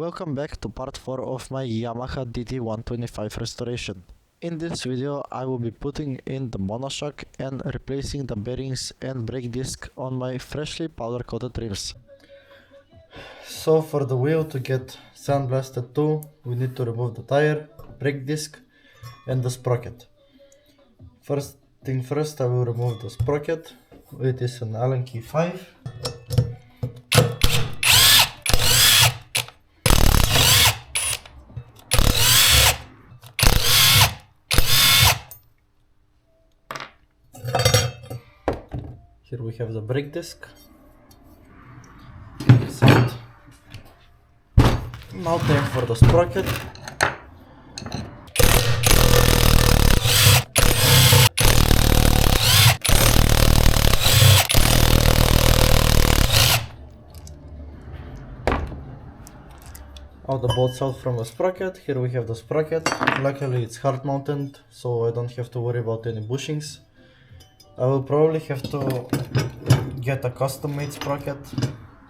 Welcome back to part 4 of my Yamaha DT 125 restoration. In this video I will be putting in the monoshock and replacing the bearings and brake disc on my freshly powder coated rims. So for the wheel to get sandblasted too, we need to remove the tire, brake disc and the sprocket. First thing first, I will remove the sprocket. It is an Allen key 5. Here we have the brake disc. Set. Now time for the sprocket. Out the bolts out from the sprocket. Here we have the sprocket. Luckily it's hard mounted, so I don't have to worry about any bushings. I will probably have to get a custom made sprocket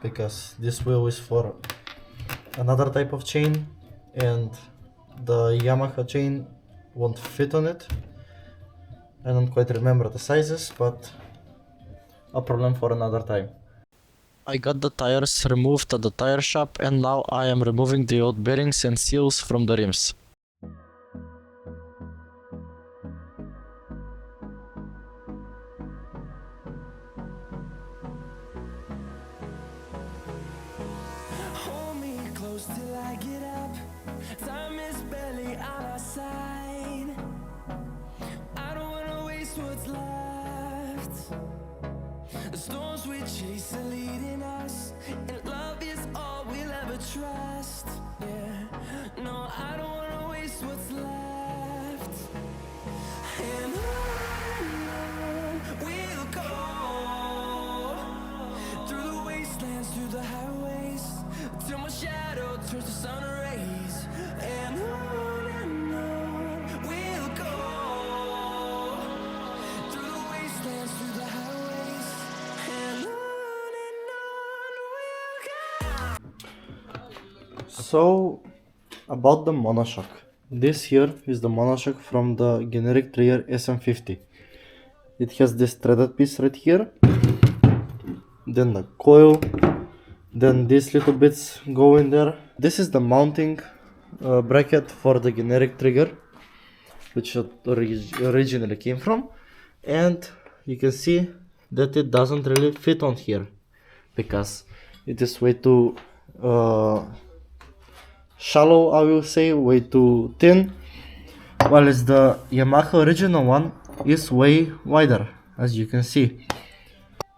because this wheel is for another type of chain and the Yamaha chain won't fit on it. I don't quite remember the sizes, but a problem for another time. I got the tires removed at the tire shop and now I am removing the old bearings and seals from the rims. Till I get up, time is barely on our side. I don't wanna waste what's left. The storms we chase are leading us, and love is all we'll ever trust. Yeah, no, I don't wanna waste what's left. And on we'll go, through the wastelands, through the highways, till my shadow turns to sun rays. And on we'll go, through the wastelands, through the highways, and on we'll go. So, about the monoshock. This here is the monoshock from the generic Trayer SM50. It has this threaded piece right here, then the coil, then these little bits go in there. This is the mounting bracket for the generic trigger, which it originally came from, and you can see that it doesn't really fit on here because it is way too shallow, I will say, way too thin, while the Yamaha original one is way wider, as you can see.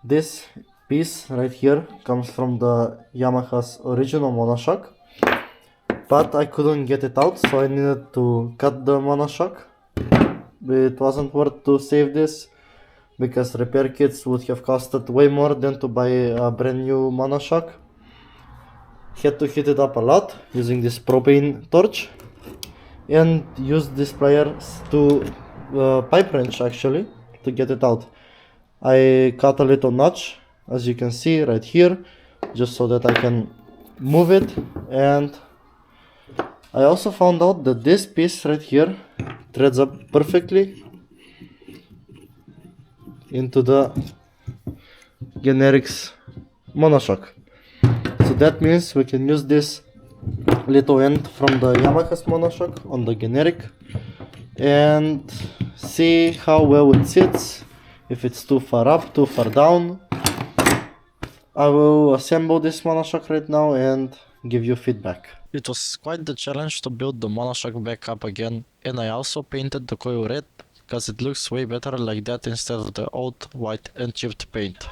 This piece right here comes from the Yamaha's original monoshock, but I couldn't get it out, so I needed to cut the monoshock. It wasn't worth to save this because repair kits would have costed way more than to buy a brand new monoshock. Had to heat it up a lot using this propane torch and use this pliers to pipe wrench actually to get it out. I cut a little notch, as you can see right here, just so that I can move it. And I also found out that this piece right here threads up perfectly into the generic's monoshock. So that means we can use this little end from the Yamaha's monoshock on the generic and see how well it sits, if it's too far up, too far down. I will assemble this monoshock right now and give you feedback. It was quite the challenge to build the monoshock back up again, and I also painted the coil red because it looks way better like that instead of the old white and chipped paint.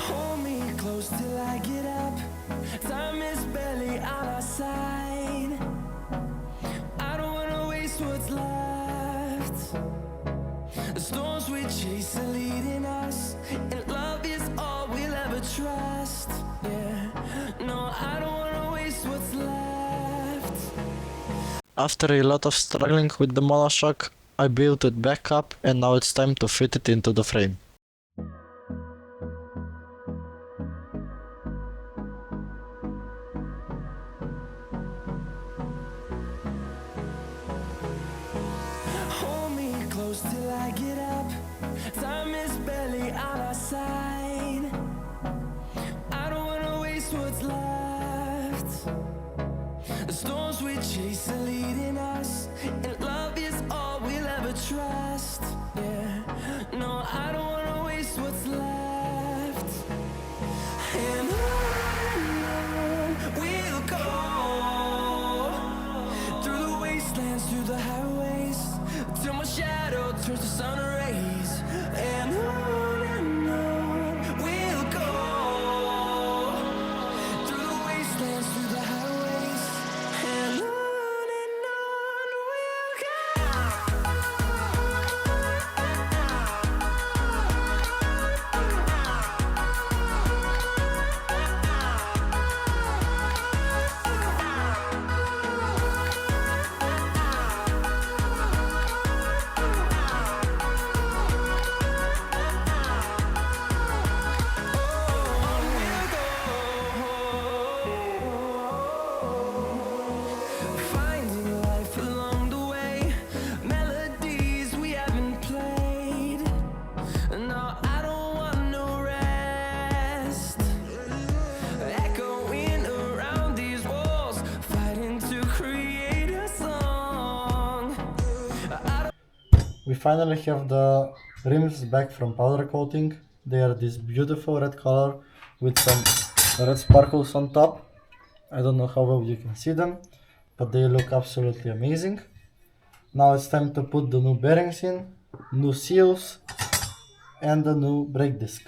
Hold me close till I get up, time is barely on our side. I don't wanna waste what's left. The storms we chase are leading us, and love is all we'll ever trust. Yeah, no, I don't wanna waste what's left. after a lot of struggling with the monoshock, I built it back up and now it's time to fit it into the frame. Hold me close till I get up. Time is barely on our side. I don't wanna waste what's left. The storms we chase are leading us, and love is all we'll ever trust. Yeah, no, I don't wanna waste what's left. And on we'll go, through the wastelands, through the highways, till my shadow turns to sun rays. And on we'll go, through the wastelands, through the highways, and on we'll go. Finding life along the way, melodies we haven't played. No, I don't want no rest. Echoing around these walls, fighting to create a song. We finally have the rims back from powder coating. They are this beautiful red color with some red sparkles on top. I don't know how well you can see them, but they look absolutely amazing. Now it's time to put the new bearings in, new seals, and the new brake disc.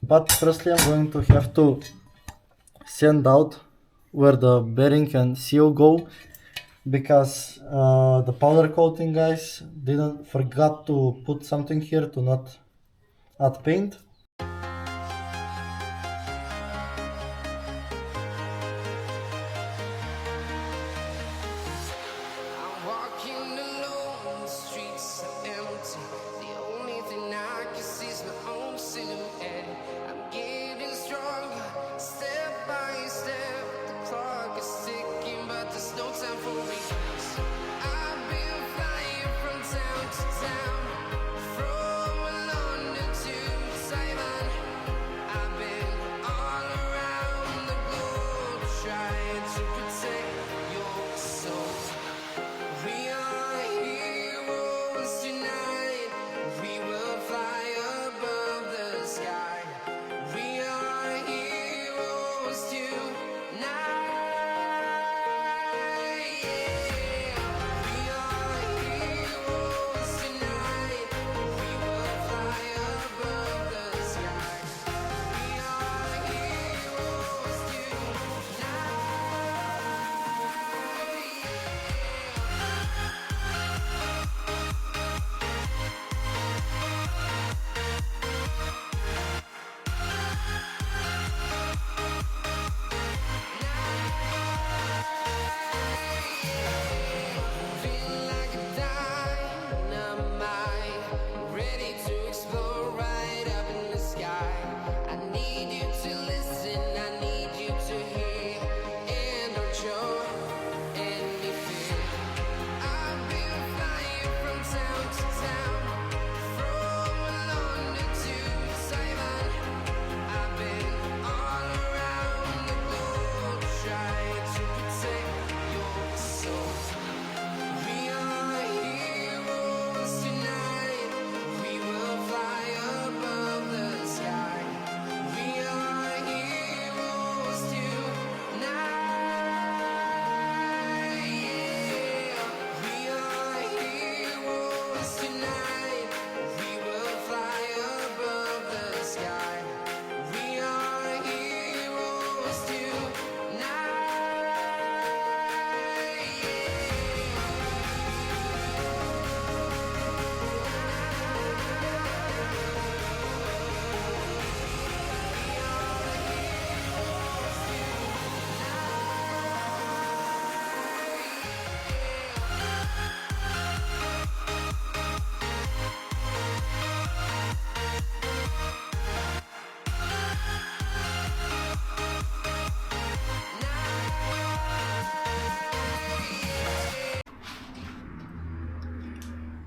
But firstly I'm going to have to sand out where the bearing and seal go, because the powder coating guys forgot to put something here to not add paint. I'm walking alone, the streets are empty. The only thing I can see is my own silhouette. I'm getting stronger, step by step. The clock is ticking, but there's no time for me. I've been flying from town to town, from London to Taiwan.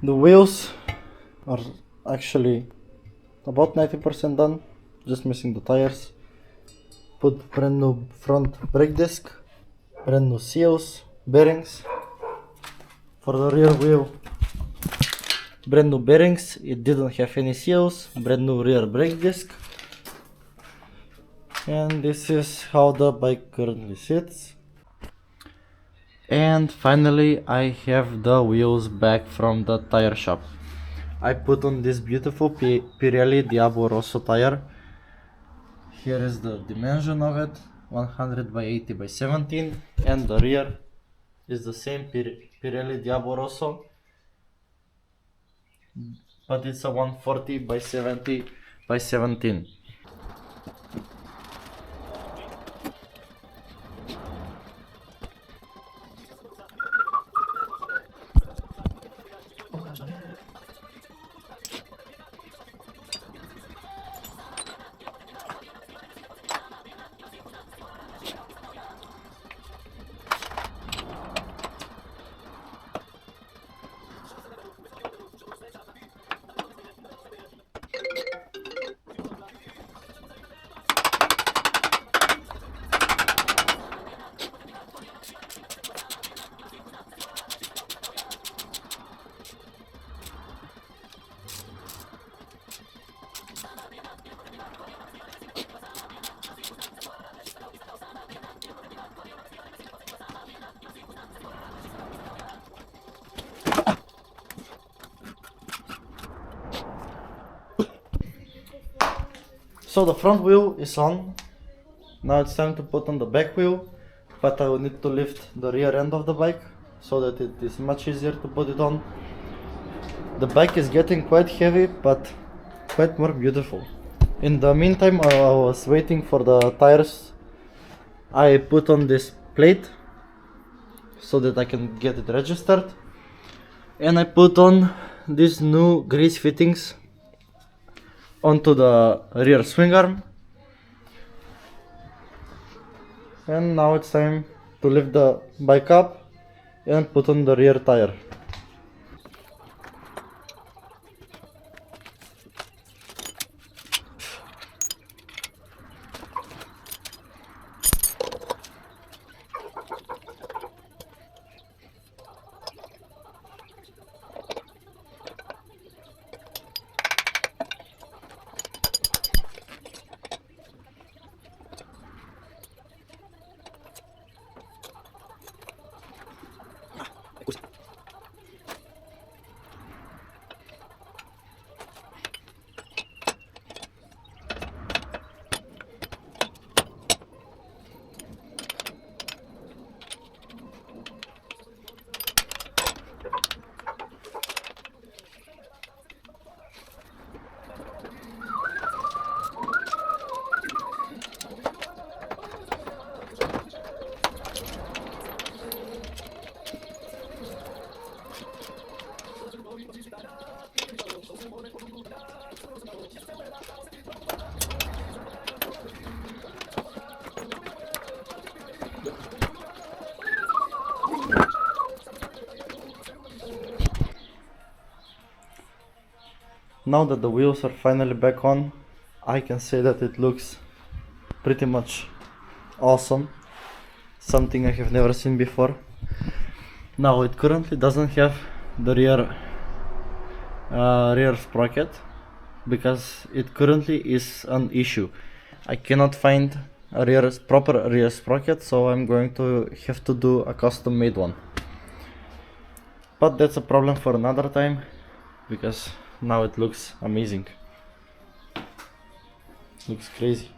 The wheels are actually about 90% done, just missing the tires. Put brand new front brake disc, brand new seals, bearings. For the rear wheel, brand new bearings, it didn't have any seals, brand new rear brake disc. And this is how the bike currently sits. And finally I have the wheels back from the tire shop. I put on this beautiful Pirelli Diablo Rosso tire. Here is the dimension of it, 100 by 80 by 17, and the rear is the same Pirelli Diablo Rosso, but it's a 140 by 70 by 17. So the front wheel is on. Now it's time to put on the back wheel, but I will need to lift the rear end of the bike so that it is much easier to put it on. The bike is getting quite heavy, but quite more beautiful. In the meantime, I was waiting for the tires. I put on this plate so that I can get it registered, and I put on these new grease fittings onto the rear swing arm. And now it's time to lift the bike up and put on the rear tire. Now that the wheels are finally back on, I can say that it looks pretty much awesome. Something I have never seen before. Now it currently doesn't have the rear sprocket because it currently is an issue. I cannot find a proper rear sprocket, so I'm going to have to do a custom made one. But that's a problem for another time, because now it looks amazing. Looks crazy.